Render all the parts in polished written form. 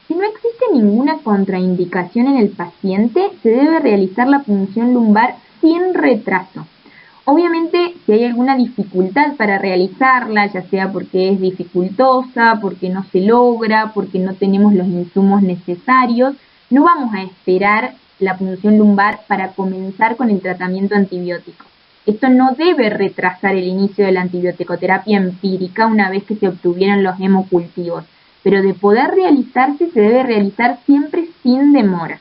Si no existe ninguna contraindicación en el paciente, se debe realizar la punción lumbar sin retraso. Obviamente, si hay alguna dificultad para realizarla, ya sea porque es dificultosa, porque no se logra, porque no tenemos los insumos necesarios, no vamos a esperar la punción lumbar para comenzar con el tratamiento antibiótico. Esto no debe retrasar el inicio de la antibioticoterapia empírica una vez que se obtuvieron los hemocultivos, pero de poder realizarse se debe realizar siempre sin demora.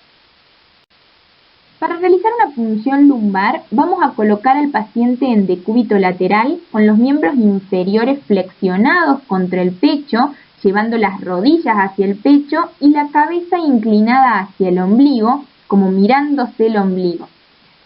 Para realizar una punción lumbar, vamos a colocar al paciente en decúbito lateral con los miembros inferiores flexionados contra el pecho, llevando las rodillas hacia el pecho y la cabeza inclinada hacia el ombligo, como mirándose el ombligo.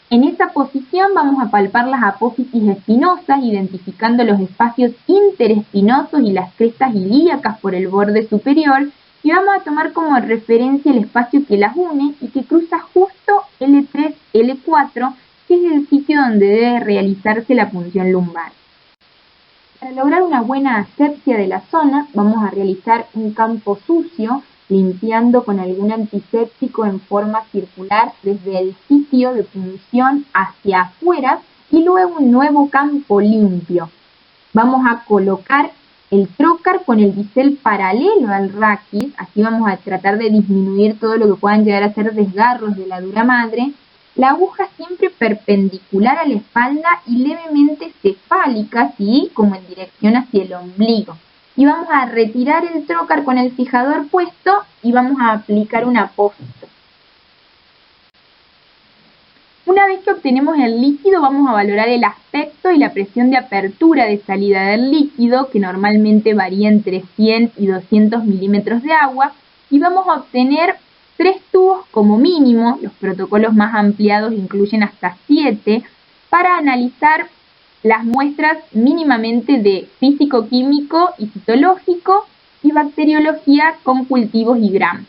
En esa posición vamos a palpar las apófisis espinosas, identificando los espacios interespinosos y las crestas ilíacas por el borde superior, y vamos a tomar como referencia el espacio que las une y que cruza justo L3, L4, que es el sitio donde debe realizarse la punción lumbar. Para lograr una buena asepsia de la zona, vamos a realizar un campo sucio, limpiando con algún antiséptico en forma circular desde el sitio de punción hacia afuera y luego un nuevo campo limpio. Vamos a colocar el trocar con el bisel paralelo al raquis, así vamos a tratar de disminuir todo lo que puedan llegar a ser desgarros de la dura madre. La aguja siempre perpendicular a la espalda y levemente cefálica, ¿sí? Como en dirección hacia el ombligo. Y vamos a retirar el trocar con el fijador puesto y vamos a aplicar un apósito. Una vez que obtenemos el líquido, vamos a valorar el aspecto y la presión de apertura de salida del líquido, que normalmente varía entre 100 y 200 milímetros de agua, y vamos a obtener 3 tubos como mínimo. Los protocolos más ampliados incluyen hasta 7, para analizar las muestras mínimamente de físico-químico y citológico y bacteriología con cultivos y Gram.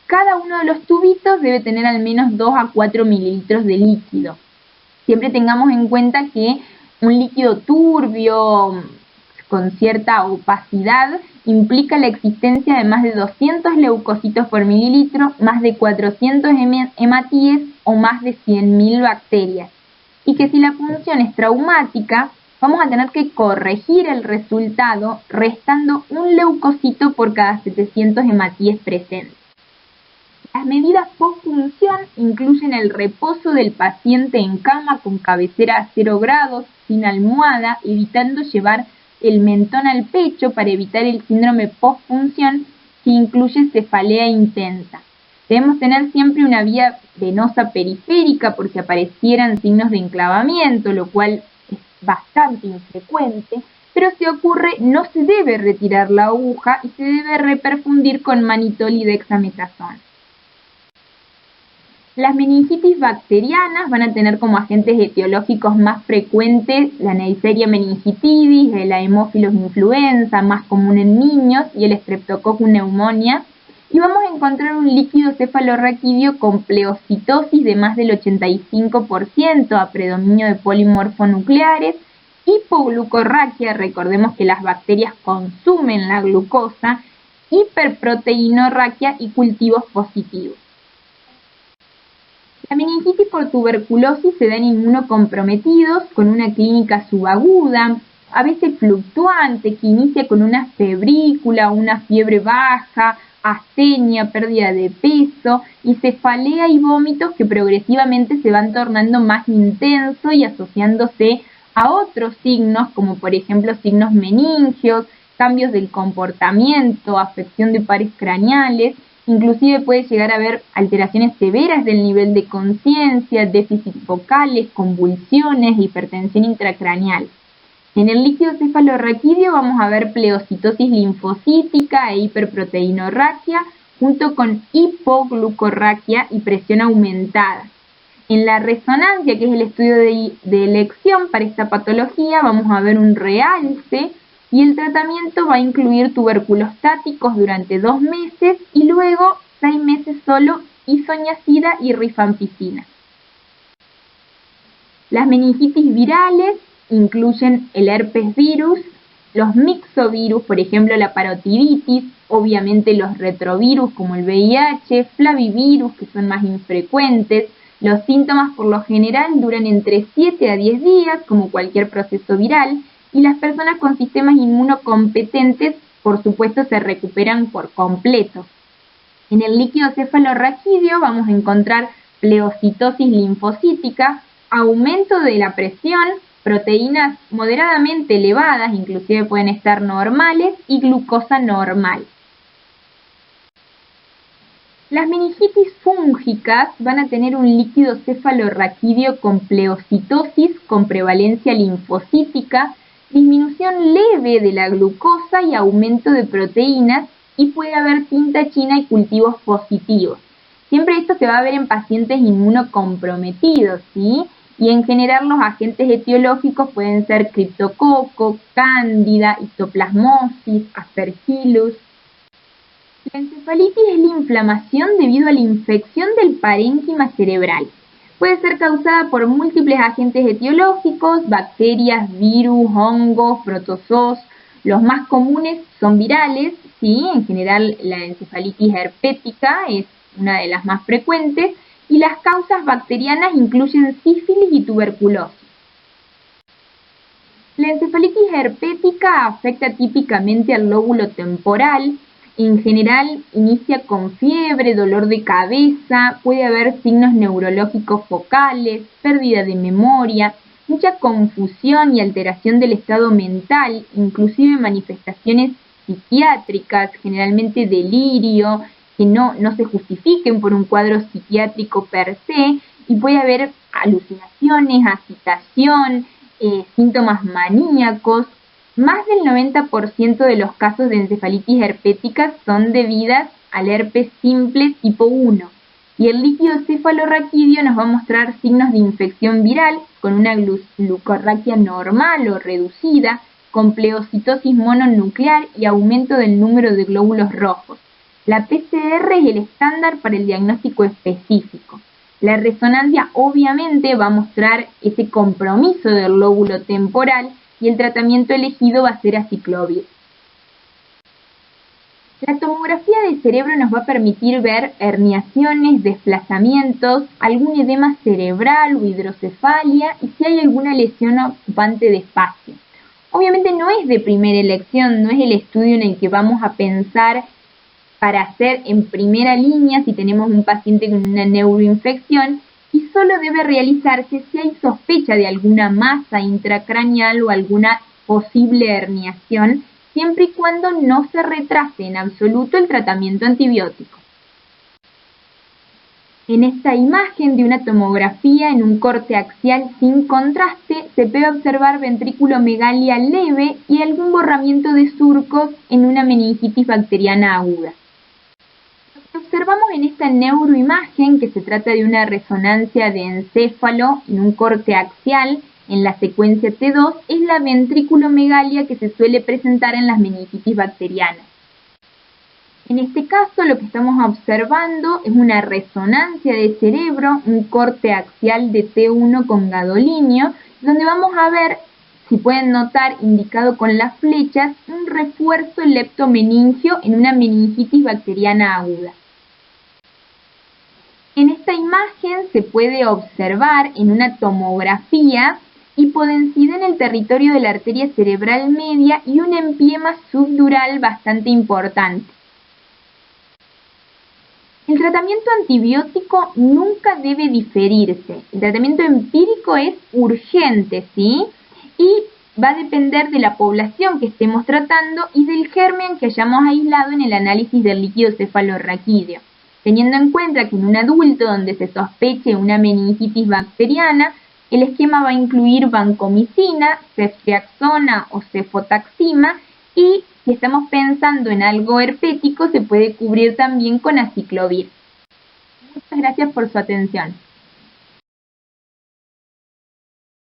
Cada uno de los tubitos debe tener al menos 2 a 4 mililitros de líquido. Siempre tengamos en cuenta que un líquido turbio, con cierta opacidad, implica la existencia de más de 200 leucocitos por mililitro, más de 400 hematíes o más de 100.000 bacterias. Y que si la punción es traumática, vamos a tener que corregir el resultado restando un leucocito por cada 700 hematíes presentes. Las medidas post-punción incluyen el reposo del paciente en cama con cabecera a 0 grados, sin almohada, evitando llevar el mentón al pecho para evitar el síndrome post-punción, que incluye cefalea intensa. Debemos tener siempre una vía venosa periférica por si aparecieran signos de enclavamiento, lo cual es bastante infrecuente, pero si ocurre no se debe retirar la aguja y se debe reperfundir con manitol y dexametasona. Las meningitis bacterianas van a tener como agentes etiológicos más frecuentes la Neisseria meningitidis, el Haemophilus influenza, más común en niños, y el Streptococcus pneumoniae. Y vamos a encontrar un líquido cefalorraquídeo con pleocitosis de más del 85% a predominio de polimorfonucleares, hipoglucorraquia, recordemos que las bacterias consumen la glucosa, hiperproteinorraquia y cultivos positivos. La meningitis por tuberculosis se da en inmunocomprometidos con una clínica subaguda, a veces fluctuante, que inicia con una febrícula, una fiebre baja, astenia, pérdida de peso y cefalea y vómitos que progresivamente se van tornando más intensos y asociándose a otros signos, como por ejemplo signos meningios, cambios del comportamiento, afección de pares craneales. Inclusive puede llegar a haber alteraciones severas del nivel de conciencia, déficit focales, convulsiones, hipertensión intracraneal. En el líquido cefalorraquídeo vamos a ver pleocitosis linfocítica e hiperproteinorraquia, junto con hipoglucorraquia y presión aumentada. En la resonancia, que es el estudio de elección para esta patología, vamos a ver un realce, y el tratamiento va a incluir tuberculostáticos durante 2 meses y luego 6 meses solo isoniazida y rifampicina. Las meningitis virales incluyen el herpes virus, Los mixovirus, por ejemplo la parotiditis, obviamente los retrovirus como el VIH, flavivirus que son más infrecuentes. Los síntomas por lo general duran entre 7 a 10 días, como cualquier proceso viral, y las personas con sistemas inmunocompetentes, por supuesto, se recuperan por completo. En el líquido cefalorraquídeo vamos a encontrar pleocitosis linfocítica, aumento de la presión, proteínas moderadamente elevadas, inclusive pueden estar normales, y glucosa normal. Las meningitis fúngicas van a tener un líquido cefalorraquídeo con pleocitosis, con prevalencia linfocítica, disminución leve de la glucosa y aumento de proteínas, y puede haber tinta china y cultivos positivos. Siempre esto se va a ver en pacientes inmunocomprometidos, ¿sí? Y en general los agentes etiológicos pueden ser criptococo, cándida, histoplasmosis, aspergillus. La encefalitis es la inflamación debido a la infección del parénquima cerebral. Puede ser causada por múltiples agentes etiológicos, bacterias, virus, hongos, protozoos. Los más comunes son virales, ¿sí? En general la encefalitis herpética es una de las más frecuentes, y las causas bacterianas incluyen sífilis y tuberculosis. La encefalitis herpética afecta típicamente al lóbulo temporal. En general inicia con fiebre, dolor de cabeza, puede haber signos neurológicos focales, pérdida de memoria, mucha confusión y alteración del estado mental, inclusive manifestaciones psiquiátricas, generalmente delirio, que no se justifiquen por un cuadro psiquiátrico per se, y puede haber alucinaciones, agitación, síntomas maníacos. Más del 90% de los casos de encefalitis herpética son debidas al herpes simple tipo 1. Y el líquido cefalorraquídeo nos va a mostrar signos de infección viral con una glucorraquia normal o reducida, con pleocitosis mononuclear y aumento del número de glóbulos rojos. La PCR es el estándar para el diagnóstico específico. La resonancia obviamente va a mostrar ese compromiso del lóbulo temporal, y el tratamiento elegido va a ser aciclovir. La tomografía del cerebro nos va a permitir ver herniaciones, desplazamientos, algún edema cerebral o hidrocefalia, y si hay alguna lesión ocupante de espacio. Obviamente no es de primera elección, no es el estudio en el que vamos a pensar para hacer en primera línea si tenemos un paciente con una neuroinfección, y solo debe realizarse si hay sospecha de alguna masa intracraneal o alguna posible herniación, siempre y cuando no se retrase en absoluto el tratamiento antibiótico. En esta imagen de una tomografía en un corte axial sin contraste, se puede observar ventrículomegalia leve y algún borramiento de surcos en una meningitis bacteriana aguda. Lo que observamos en esta neuroimagen, que se trata de una resonancia de encéfalo en un corte axial en la secuencia T2, es la ventrículomegalia que se suele presentar en las meningitis bacterianas. En este caso lo que estamos observando es una resonancia de cerebro, un corte axial de T1 con gadolinio, donde vamos a ver, si pueden notar indicado con las flechas, un refuerzo leptomeningio en una meningitis bacteriana aguda. En esta imagen se puede observar en una tomografía hipodensidad en el territorio de la arteria cerebral media y un empiema subdural bastante importante. El tratamiento antibiótico nunca debe diferirse. El tratamiento empírico es urgente, ¿sí? Y va a depender de la población que estemos tratando y del germen que hayamos aislado en el análisis del líquido cefalorraquídeo. Teniendo en cuenta que en un adulto donde se sospeche una meningitis bacteriana, el esquema va a incluir vancomicina, ceftriaxona o cefotaxima, y si estamos pensando en algo herpético, se puede cubrir también con aciclovir. Muchas gracias por su atención.